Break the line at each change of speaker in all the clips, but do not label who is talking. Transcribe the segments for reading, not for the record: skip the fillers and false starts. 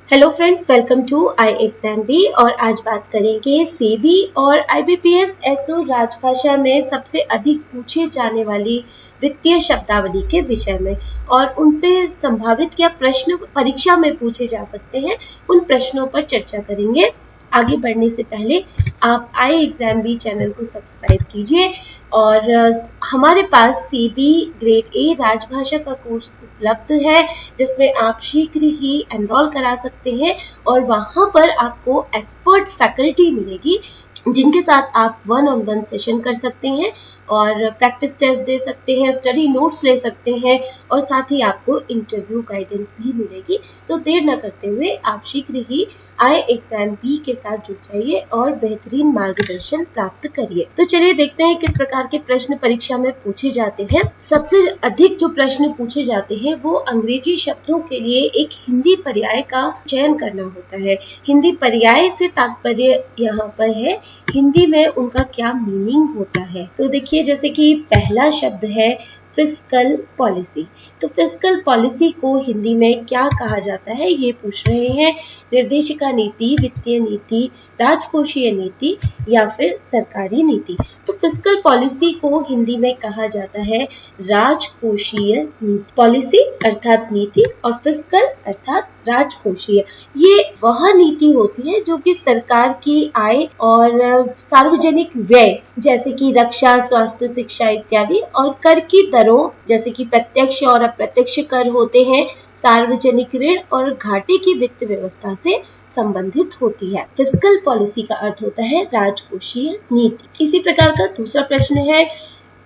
Hello friends, welcome to I exam B. और आज बात करेंगे सीबी और आईबीपीएस एसओ राजभाषा में सबसे अधिक पूछे जाने वाली वित्तीय शब्दावली के विषय में और उनसे संभावित क्या प्रश्न परीक्षा में पूछे जा सकते हैं, उन प्रश्नों पर चर्चा करेंगे। आगे बढ़ने से पहले आप आई एग्जाम बी चैनल को सब्सक्राइब कीजिए और हमारे पास सीबी ग्रेड ए राजभाषा का कोर्स उपलब्ध है, जिसमें आप शीघ्र ही एनरोल करा सकते हैं और वहां पर आपको एक्सपर्ट फैकल्टी मिलेगी जिनके साथ आप 1-on-1 सेशन कर सकते हैं और प्रैक्टिस टेस्ट दे सकते हैं, स्टडी नोट्स ले सकते हैं और साथ ही आपको इंटरव्यू गाइडेंस भी मिलेगी। तो देर न करते हुए आप शीघ्र ही आई एग्जाम बी के साथ जुड़ जाइए और बेहतरीन मार्गदर्शन प्राप्त करिए। तो चलिए देखते हैं किस प्रकार के प्रश्न परीक्षा में पूछे जाते हैं। सबसे अधिक जो प्रश्न पूछे जाते हैं वो अंग्रेजी शब्दों के लिए एक हिंदी पर्याय का चयन करना होता है। हिंदी पर्याय से तात्पर्य यहाँ पर है हिंदी में उनका क्या मीनिंग होता है। तो देखिए, जैसे कि पहला शब्द है फिस्कल पॉलिसी। तो फिस्कल पॉलिसी को हिंदी में क्या कहा जाता है, ये पूछ रहे हैं। निर्देशिका नीति, वित्तीय नीति, राजकोषीय नीति या फिर सरकारी नीति। तो फिस्कल पॉलिसी को हिंदी में कहा जाता है राजकोषीय नीति। पॉलिसी अर्थात नीति और फिस्कल अर्थात राजकोषीय। ये वह नीति होती है जो कि सरकार की आय और सार्वजनिक व्यय जैसे कि रक्षा, स्वास्थ्य, शिक्षा इत्यादि और कर की दरों जैसे कि प्रत्यक्ष और अप्रत्यक्ष कर होते हैं, सार्वजनिक ऋण और घाटे की वित्त व्यवस्था से संबंधित होती है। फिस्कल पॉलिसी का अर्थ होता है राजकोषीय नीति। इसी प्रकार का दूसरा प्रश्न है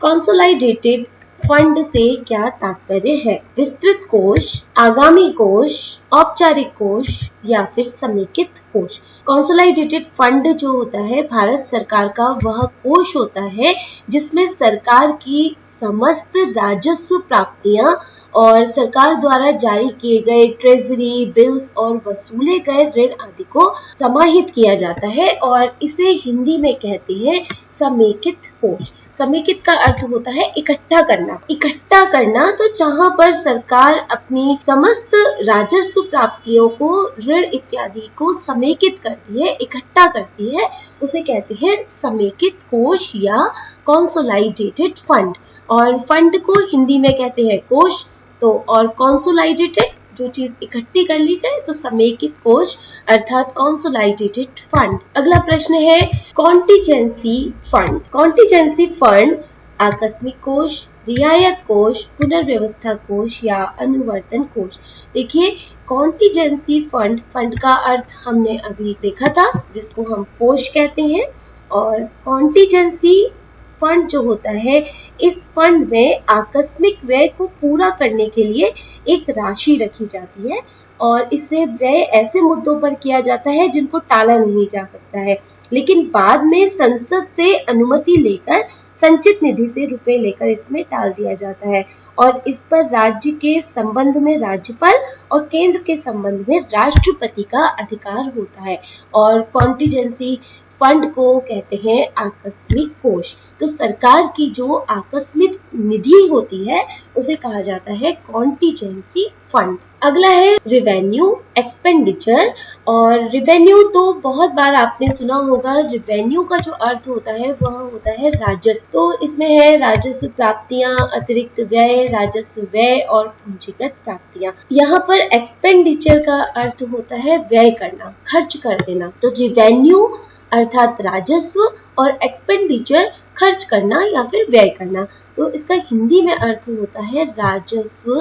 कंसोलिडेटेड फंड से क्या तात्पर्य है। विस्तृत कोष, आगामी कोष, औपचारिक कोष या फिर समेकित कोष। कंसोलिडेटेड फंड जो होता है भारत सरकार का वह कोष होता है जिसमें सरकार की समस्त राजस्व प्राप्तियां और सरकार द्वारा जारी किए गए ट्रेजरी बिल्स और वसूले गए ऋण आदि को समाहित किया जाता है और इसे हिंदी में कहते हैं समेकित कोष। समेकित का अर्थ होता है इकट्ठा करना। इकट्ठा करना, तो जहां पर सरकार अपनी समस्त राजस्व प्राप्तियों को, ऋण इत्यादि को समेकित करती है, इकट्ठा करती है, उसे कहते हैं समेकित कोष या कंसोलिडेटेड फंड। और फंड को हिंदी में कहते हैं कोष। तो और कंसोलिडेटेड जो चीज इकट्ठी कर ली जाए तो समेकित कोष अर्थात कंसोलिडेटेड फंड। अगला प्रश्न है कॉन्टिजेंसी फंड। कॉन्टिजेंसी फंड आकस्मिक कोष, रियायत कोष, पुनर्व्यवस्था कोष या अनुवर्तन कोष। देखिए, कॉन्टिजेंसी फंड का अर्थ हमने अभी देखा था, जिसको हम कोष कहते हैं। और कॉन्टिजेंसी फंड जो होता है, इस फंड में आकस्मिक व्यय को पूरा करने के लिए एक राशि रखी जाती है और इससे व्यय ऐसे मुद्दों पर किया जाता है जिनको टाला नहीं जा सकता है, लेकिन बाद में संसद से अनुमति लेकर संचित निधि से रुपए लेकर इसमें टाल दिया जाता है और इस पर राज्य के संबंध में राज्यपाल और केंद्र के संबंध में राष्ट्रपति का अधिकार होता है। और कॉन्टिजेंसी फंड को कहते हैं आकस्मिक कोष। तो सरकार की जो आकस्मिक निधि होती है उसे कहा जाता है कॉन्टिजेंसी फंड। अगला है रेवेन्यू एक्सपेंडिचर। और रेवेन्यू तो बहुत बार आपने सुना होगा। रेवेन्यू का जो अर्थ होता है वह होता है राजस्व। तो इसमें है राजस्व प्राप्तियां, अतिरिक्त व्यय, राजस्व व्यय और पूंजीगत प्राप्तियां। यहाँ पर एक्सपेंडिचर का अर्थ होता है व्यय करना, खर्च कर देना। तो रेवेन्यू अर्थात राजस्व और एक्सपेंडिचर खर्च करना या फिर व्यय करना। तो इसका हिंदी में अर्थ होता है राजस्व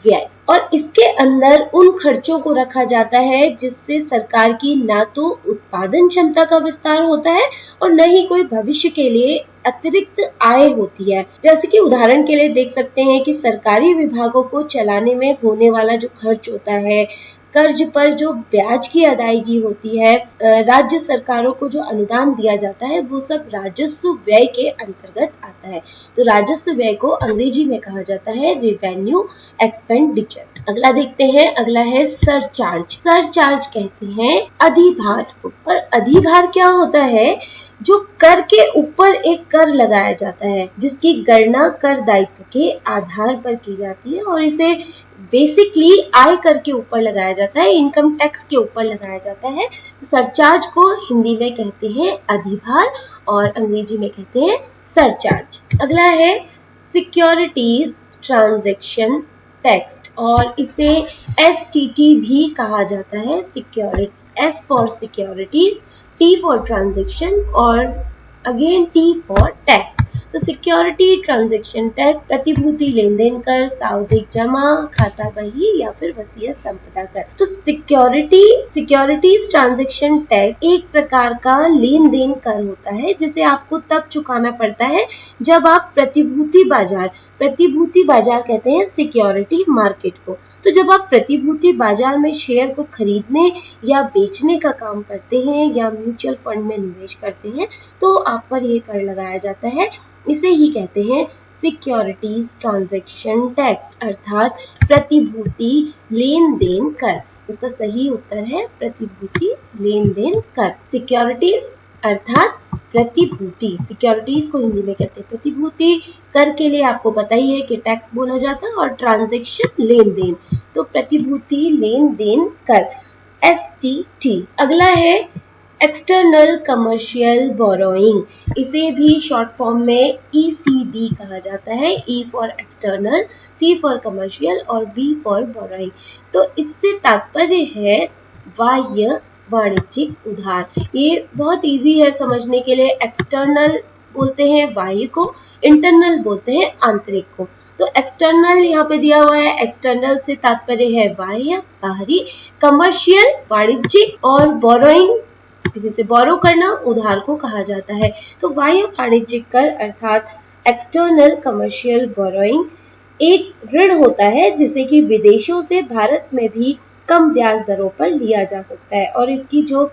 व्यय। और इसके अंदर उन खर्चों को रखा जाता है जिससे सरकार की ना तो उत्पादन क्षमता का विस्तार होता है और न ही कोई भविष्य के लिए अतिरिक्त आय होती है। जैसे कि उदाहरण के लिए देख सकते हैं कि सरकारी विभागों को चलाने में होने वाला जो खर्च होता है, कर्ज पर जो ब्याज की अदायगी होती है, राज्य सरकारों को जो अनुदान दिया जाता है, वो सब राजस्व व्यय के अंतर्गत आता है। तो राजस्व व्यय को अंग्रेजी में कहा जाता है रेवेन्यू एक्सपेंडिचर। अगला देखते हैं, अगला है सरचार्ज। सरचार्ज कहते हैं अधिभार को। और अधिभार क्या होता है? जो कर के ऊपर एक कर लगाया जाता है जिसकी गणना कर दायित्व के आधार पर की जाती है और इसे बेसिकली आय कर के ऊपर लगाया जाता है, इनकम टैक्स के ऊपर लगाया जाता है। तो सरचार्ज को हिंदी में कहते हैं अधिभार और अंग्रेजी में कहते हैं सरचार्ज। अगला है सिक्योरिटीज ट्रांजैक्शन टैक्स और इसे STT भी कहा जाता है। Security, S for securities, T for transaction और अगेन T फॉर टैक्स। तो सिक्योरिटी ट्रांजैक्शन टैक्स प्रतिभूति लेन देन कर, सावधिक जमा, खाता बही या फिर वसीयत संपदा कर। तो सिक्योरिटीज ट्रांजैक्शन टैक्स एक प्रकार का लेन देन कर होता है जिसे आपको तब चुकाना पड़ता है जब आप प्रतिभूति बाजार कहते हैं सिक्योरिटी मार्केट को। तो जब आप प्रतिभूति बाजार में शेयर को खरीदने या बेचने का काम करते हैं या म्यूचुअल फंड में निवेश करते हैं तो आप पर यह कर लगाया जाता है। इसे ही कहते हैं सिक्योरिटीज ट्रांजैक्शन टैक्स अर्थात प्रतिभूति लेन देन कर। इसका सही उत्तर है प्रतिभूति लेन देन कर। सिक्योरिटीज अर्थात प्रतिभूति, सिक्योरिटीज को हिंदी में कहते हैं प्रतिभूति। कर के लिए आपको पता ही है कि टैक्स बोला जाता है और ट्रांजैक्शन लेन देन, तो प्रतिभूति लेन देन कर STT। अगला है एक्सटर्नल कमर्शियल बोरोइंग, इसे भी शॉर्ट फॉर्म में ECB कहा जाता है। E for external, C for commercial और B फॉर बोरोइंग। तो इससे तात्पर्य है बाह्य वाणिज्यिक उधार। ये बहुत इजी है समझने के लिए। एक्सटर्नल बोलते हैं बाह्य को, इंटरनल बोलते हैं आंतरिक को। तो एक्सटर्नल यहाँ पे दिया हुआ है, एक्सटर्नल से तात्पर्य है बाह्य बाहरी, कमर्शियल वाणिज्यिक और बोरोइंग किसी से बोरो करना उधार को कहा जाता है। तो बाह्य वाणिज्यिक कर अर्थात एक्सटर्नल कमर्शियल बोरोइंग एक ऋण होता है जिसे कि विदेशों से भारत में भी कम ब्याज दरों पर लिया जा सकता है और इसकी जो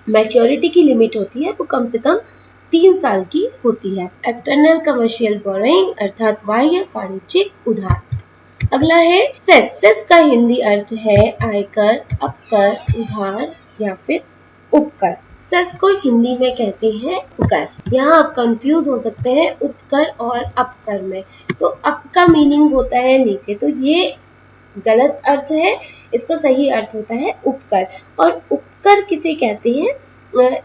मैच्योरिटी की लिमिट होती है वो कम से कम 3 साल की होती है। एक्सटर्नल कमर्शियल बोरोइंग अर्थात बाह्य वाणिज्यिक उधार। अगला है सेस। सेस का हिंदी अर्थ है आयकर, अपकर, उधार या फिर उपकर। सेस को हिंदी में कहते हैं उपकर। यहाँ आप कंफ्यूज हो सकते हैं उपकर और अपकर में। तो अप का मीनिंग होता है नीचे, तो ये गलत अर्थ है, इसका सही अर्थ होता है उपकर। और उपकर किसे कहते हैं?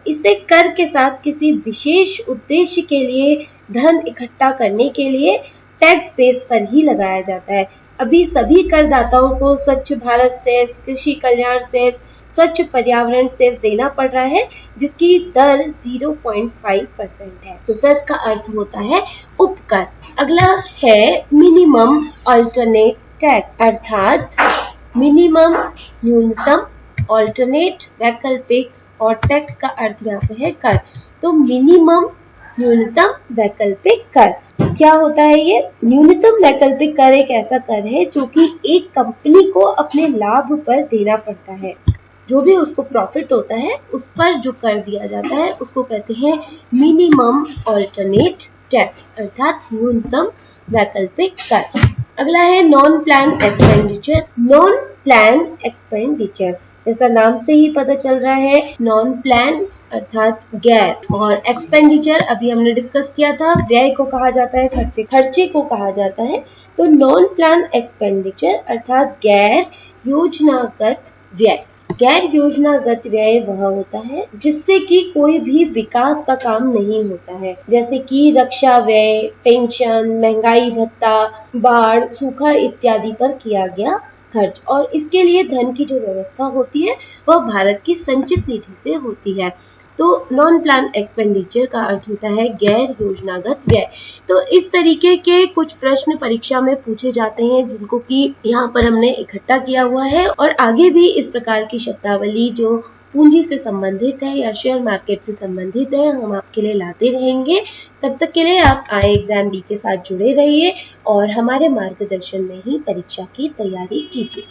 इसे कर के साथ किसी विशेष उद्देश्य के लिए धन इकट्ठा करने के लिए टैक्स बेस पर ही लगाया जाता है। अभी सभी करदाताओं को स्वच्छ भारत सेस, कृषि कल्याण सेस, स्वच्छ पर्यावरण सेस देना पड़ रहा है जिसकी दर 0.5% है। तो सेस का अर्थ होता है उपकर। अगला है मिनिमम अल्टरनेट टैक्स अर्थात मिनिमम न्यूनतम, अल्टरनेट वैकल्पिक और टैक्स का अर्थ यहाँ पे है कर। तो मिनिमम न्यूनतम वैकल्पिक कर क्या होता है? ये न्यूनतम वैकल्पिक कर एक ऐसा कर है जो कि एक कंपनी को अपने लाभ पर देना पड़ता है। जो भी उसको प्रॉफिट होता है उस पर जो कर दिया जाता है उसको कहते हैं मिनिमम अल्टरनेट टैक्स अर्थात न्यूनतम वैकल्पिक कर। अगला है non plan expenditure. Non plan expenditure जैसा नाम से ही पता चल रहा है, नॉन प्लान अर्थात गैर, और एक्सपेंडिचर अभी हमने डिस्कस किया था, व्यय को कहा जाता है, खर्चे को कहा जाता है। तो नॉन प्लान एक्सपेंडिचर अर्थात गैर योजनागत व्यय। गैर योजनागत व्यय वह होता है जिससे कि कोई भी विकास का काम नहीं होता है, जैसे कि रक्षा व्यय, पेंशन, महंगाई भत्ता, बाढ़, सूखा इत्यादि पर किया गया खर्च। और इसके लिए धन की जो व्यवस्था होती है वह भारत की संचित निधि से होती है। तो नॉन प्लान एक्सपेंडिचर का अर्थ होता है गैर योजनागत व्यय। तो इस तरीके के कुछ प्रश्न परीक्षा में पूछे जाते हैं जिनको कि यहाँ पर हमने इकट्ठा किया हुआ है, और आगे भी इस प्रकार की शब्दावली जो पूंजी से संबंधित है या शेयर मार्केट से संबंधित है हम आपके लिए लाते रहेंगे। तब तक के लिए आप IIMJEE के साथ जुड़े रहिए और हमारे मार्गदर्शन में ही परीक्षा की तैयारी कीजिए।